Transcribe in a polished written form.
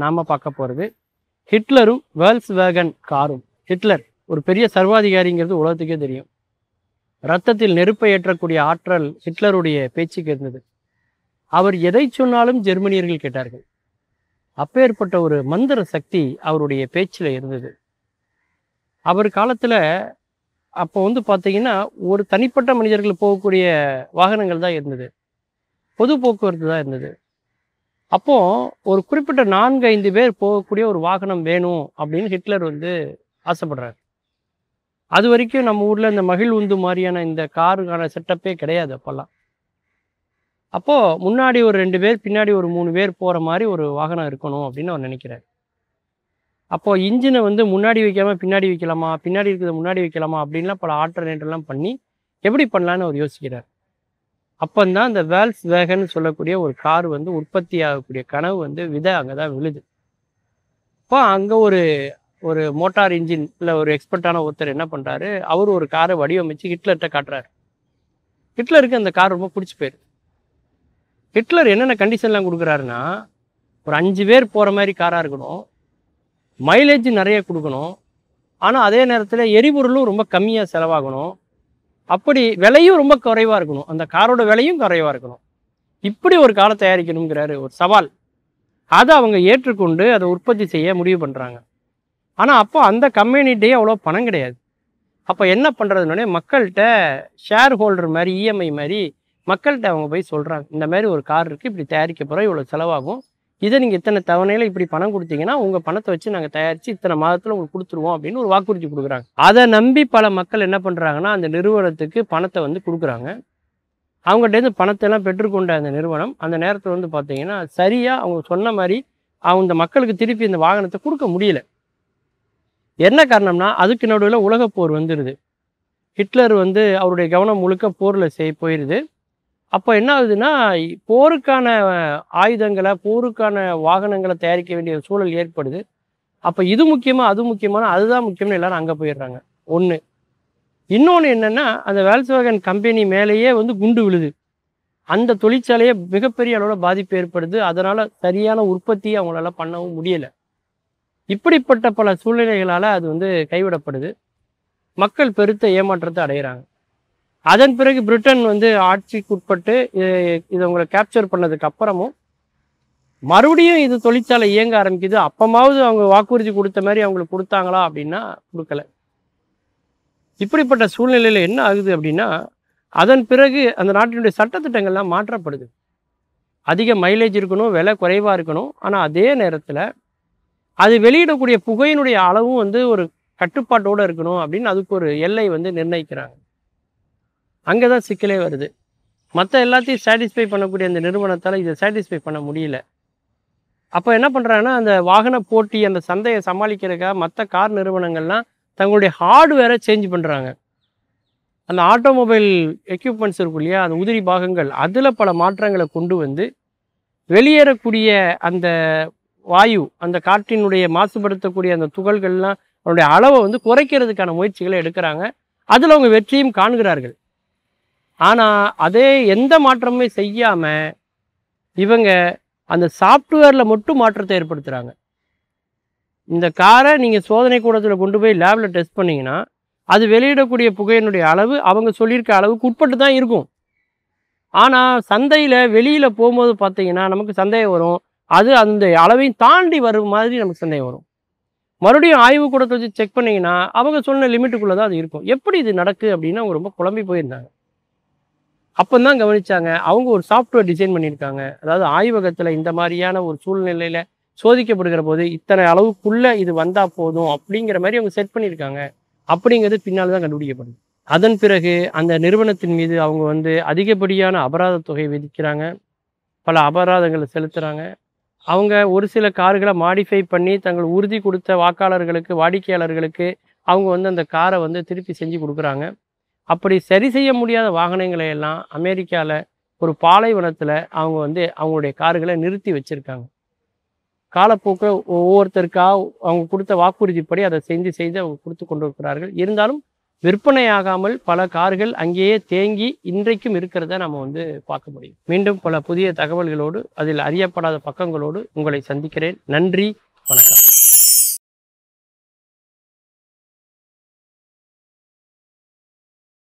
நாம் பார்க்க போகிறது ஹிட்லரும் வேல்ஸ்வேகன் காரும். ஹிட்லர் ஒரு பெரிய சர்வாதிகாரிங்கிறது உலகத்துக்கே தெரியும். இரத்தத்தில் நெருப்பை ஏற்றக்கூடிய ஆற்றல் ஹிட்லருடைய பேச்சுக்கு இருந்தது. அவர் எதை சொன்னாலும் ஜெர்மனியர்கள் கேட்டார்கள். அப்பேற்பட்ட ஒரு மந்திர சக்தி அவருடைய பேச்சில் இருந்தது. அவர் காலத்தில் அப்போ பார்த்தீங்கன்னா ஒரு தனிப்பட்ட மனிதர்கள் போகக்கூடிய வாகனங்கள் தான் இருந்தது, பொது போக்குவரத்து தான் இருந்தது. அப்போ ஒரு குறிப்பிட்ட 4-5 பேர் போகக்கூடிய ஒரு வாகனம் வேணும் அப்படின்னு ஹிட்லர் ஆசைப்படுறாரு. அது வரைக்கும் நம்ம ஊரில் இந்த மகிழ் உந்து மாதிரியான இந்த காருக்கான செட்டப்பே கிடையாது அப்போல்லாம். அப்போது முன்னாடி ஒரு 2 பேர், பின்னாடி ஒரு 3 பேர் போகிற மாதிரி ஒரு வாகனம் இருக்கணும் அப்படின்னு அவர் நினைக்கிறார். அப்போது இன்ஜினை முன்னாடி வைக்காமல் பின்னாடி வைக்கலாமா, பின்னாடி இருக்கிறத முன்னாடி வைக்கலாமா அப்படின்லாம் பல ஆல்டர்னேட்டர்லாம் பண்ணி எப்படி பண்ணலான்னு அவர் யோசிக்கிறார். அப்போந்தான் இந்த வேல்ஸ்வேகன் சொல்லக்கூடிய ஒரு கார் உற்பத்தி ஆகக்கூடிய கனவு விதை அங்கே தான் விழுது. இப்போ அங்கே ஒரு ஒரு மோட்டார் இன்ஜின் இல்லை ஒரு எக்ஸ்பர்ட்டான ஒருத்தர் என்ன பண்ணுறாரு, அவர் ஒரு காரை வடிவமைச்சு ஹிட்லர்கிட்ட காட்டுறாரு. ஹிட்லருக்கு அந்த கார் ரொம்ப பிடிச்சி போயிடுது. ஹிட்லர் என்னென்ன கண்டிஷன்லாம் கொடுக்குறாருன்னா, ஒரு 5 பேர் போகிற மாதிரி காராக இருக்கணும், மைலேஜ் நிறைய கொடுக்கணும், ஆனால் அதே நேரத்தில் எரிபொருளும் ரொம்ப கம்மியாக செலவாகணும், அப்படி விலையும் ரொம்ப குறைவாக இருக்கணும், அந்த காரோட விலையும் குறைவாக இருக்கணும். இப்படி ஒரு காரை தயாரிக்கணுங்கிறாரு, ஒரு சவால். அதை அவங்க ஏற்றுக்கொண்டு அதை உற்பத்தி செய்ய முடிவு பண்ணுறாங்க. ஆனால் அப்போ அந்த கம்பெனிகிட்டே அவ்வளோ பணம் கிடையாது. அப்போ என்ன பண்ணுறதுனே மக்கள்கிட்ட ஷேர் ஹோல்டர் மாதிரி, இஎம்ஐ மாதிரி மக்கள்கிட்ட அவங்க போய் சொல்கிறாங்க, இந்த மாதிரி ஒரு கார் இருக்குது, இப்படி தயாரிக்க போகிறோம், இவ்வளோ செலவாகும், இதை நீங்கள் இத்தனை தவணையில் இப்படி பணம் கொடுத்தீங்கன்னா உங்கள் பணத்தை வச்சு நாங்கள் தயாரித்து இத்தனை மாதத்தில் உங்களுக்கு கொடுத்துருவோம் அப்படின்னு ஒரு வாக்குறுதி கொடுக்குறாங்க. அதை நம்பி பல மக்கள் என்ன பண்ணுறாங்கன்னா, அந்த நிறுவனத்துக்கு பணத்தை கொடுக்குறாங்க. அவங்ககிட்டேருந்து பணத்தை எல்லாம் பெற்றுக்கொண்ட அந்த நிறுவனம் அந்த நேரத்தில் பார்த்தீங்கன்னா சரியாக அவங்க சொன்ன மாதிரி அந்த மக்களுக்கு திருப்பி இந்த வாகனத்தை கொடுக்க முடியல. என்ன காரணம்னா, அதுக்கு நடுவில் உலகப்போர் வந்துடுது. ஹிட்லர் அவருடைய கவனம் முழுக்க போரில் போயிடுது. அப்போ என்ன ஆகுதுன்னா, போருக்கான ஆயுதங்களை, போருக்கான வாகனங்களை தயாரிக்க வேண்டிய சூழல் ஏற்படுது. அப்போ இது முக்கியமாக அது முக்கியமான அதுதான் முக்கியம்னு எல்லாரும் அங்கே போயிடுறாங்க. ஒன்று. இன்னொன்று என்னென்னா, அந்த வேல்ஸ்வேகன் கம்பெனி மேலேயே குண்டு விழுது. அந்த தொழிற்சாலையை மிகப்பெரிய அளவில் பாதிப்பு ஏற்படுது. அதனால் சரியான உற்பத்தியை அவங்களால பண்ணவும் முடியலை. இப்படிப்பட்ட பல சூழ்நிலைகளால் அது கைவிடப்படுது. மக்கள் பெருத்த ஏமாற்றத்தை அடைகிறாங்க. அதன் பிறகு பிரிட்டன் ஆட்சிக்கு உட்பட்டு இதை அவங்களை கேப்சர் பண்ணதுக்கு அப்புறமும் மறுபடியும் இது தொழிற்சாலை இயங்க ஆரம்பிக்குது. அப்பமாவது அவங்க வாக்குறுதி கொடுத்த மாதிரி அவங்களுக்கு கொடுத்தாங்களா அப்படின்னா கொடுக்கல. இப்படிப்பட்ட சூழ்நிலையில் என்ன ஆகுது அப்படின்னா, அதன் பிறகு அந்த நாட்டினுடைய சட்டத்திட்டங்கள்லாம் மாற்றப்படுது. அதிக மைலேஜ் இருக்கணும், விலை குறைவாக இருக்கணும், ஆனால் அதே நேரத்தில் அது வெளியிடக்கூடிய புகையினுடைய அளவும் ஒரு கட்டுப்பாட்டோடு இருக்கணும் அப்படின்னு அதுக்கு ஒரு எல்லை நிர்ணயிக்கிறாங்க. அங்கே தான் சிக்கலே வருது. மற்ற எல்லாத்தையும் சாட்டிஸ்ஃபை பண்ணக்கூடிய அந்த நிறுவனத்தால் இதை சாட்டிஸ்ஃபை பண்ண முடியல. அப்போ என்ன பண்ணுறாங்கன்னா, அந்த வாகன போட்டி, அந்த சந்தையை சமாளிக்கிறதுக்காக மற்ற கார் நிறுவனங்கள்லாம் தங்களுடைய ஹார்ட்வேரை சேஞ்ச் பண்ணுறாங்க. அந்த ஆட்டோமொபைல் எக்யூப்மெண்ட்ஸ் இருக்கும் இல்லையா, அந்த உதிரி பாகங்கள், அதில் பல மாற்றங்களை கொண்டு வெளியேறக்கூடிய அந்த வாயு, அந்த காற்றினுடைய மாசுபடுத்தக்கூடிய அந்த துகள்கள்லாம் அவருடைய அளவை குறைக்கிறதுக்கான முயற்சிகளை எடுக்கிறாங்க. அதில் அவங்க வெற்றியும் காண்கிறார்கள். ஆனால் அதே எந்த மாற்றமுமே செய்யாமல் இவங்க அந்த சாஃப்ட்வேரில் மட்டும் மாற்றத்தை ஏற்படுத்துகிறாங்க. இந்த காரை நீங்கள் சோதனை கூடத்தில் கொண்டு போய் லேபில் டெஸ்ட் பண்ணிங்கன்னா அது வெளியிடக்கூடிய புகையினுடைய அளவு அவங்க சொல்லியிருக்க அளவுக்கு உட்பட்டு தான் இருக்கும். ஆனால் சந்தையில் வெளியில் போகும்போது பார்த்தீங்கன்னா நமக்கு சந்தேகம் வரும், அது அந்த அளவையும் தாண்டி வரும் மாதிரி நமக்கு சந்தேகம் வரும். மறுபடியும் ஆய்வு கூடத்தை வச்சு செக் பண்ணிங்கன்னா அவங்க சொன்ன லிமிட்டுக்குள்ளே தான் அது இருக்கும். எப்படி இது நடக்குது அப்படின்னு அவங்க ரொம்ப குழம்பி போயிருந்தாங்க. அப்போ தான் கவனித்தாங்க, அவங்க ஒரு சாஃப்ட்வேர் டிசைன் பண்ணியிருக்காங்க. அதாவது ஆய்வகத்தில் இந்த மாதிரியான ஒரு சூழ்நிலையில் சோதிக்கப்படுகிற போது இத்தனை அளவுக்குள்ளே இது வந்தால் போதும் அப்படிங்கிற மாதிரி அவங்க செட் பண்ணியிருக்காங்க. அப்படிங்கிறது பின்னால் தான் கண்டுபிடிக்கப்படுது. அதன் பிறகு அந்த நிறுவனத்தின் மீது அவங்க அதிகப்படியான அபராத தொகை விதிக்கிறாங்க, பல அபராதங்களை செலுத்துகிறாங்க. அவங்க ஒரு சில கார்களை மாடிஃபை பண்ணி தங்கள் உறுதி கொடுத்த வாக்காளர்களுக்கு, வாடிக்கையாளர்களுக்கு அவங்க அந்த காரை திருப்பி செஞ்சு கொடுக்குறாங்க. அப்படி சரி செய்ய முடியாத வாகனங்களை எல்லாம் அமெரிக்காவில் ஒரு பாலைவனத்தில் அவங்க அவங்களுடைய கார்களை நிறுத்தி வச்சுருக்காங்க. காலப்போக்கில் ஒவ்வொருத்தருக்காக அவங்க கொடுத்த வாக்குறுதிப்படி அதை செய்து அவங்க கொடுத்து கொண்டு இருக்கிறார்கள். இருந்தாலும் விற்பனையாகாமல் பல கார்கள் அங்கேயே தேங்கி இன்றைக்கும் இருக்கிறத நம்ம வந்து பார்க்க முடியும். மீண்டும் பல புதிய தகவல்களோடு அதில் அறியப்படாத பக்கங்களோடு உங்களை சந்திக்கிறேன். நன்றி, வணக்கம்.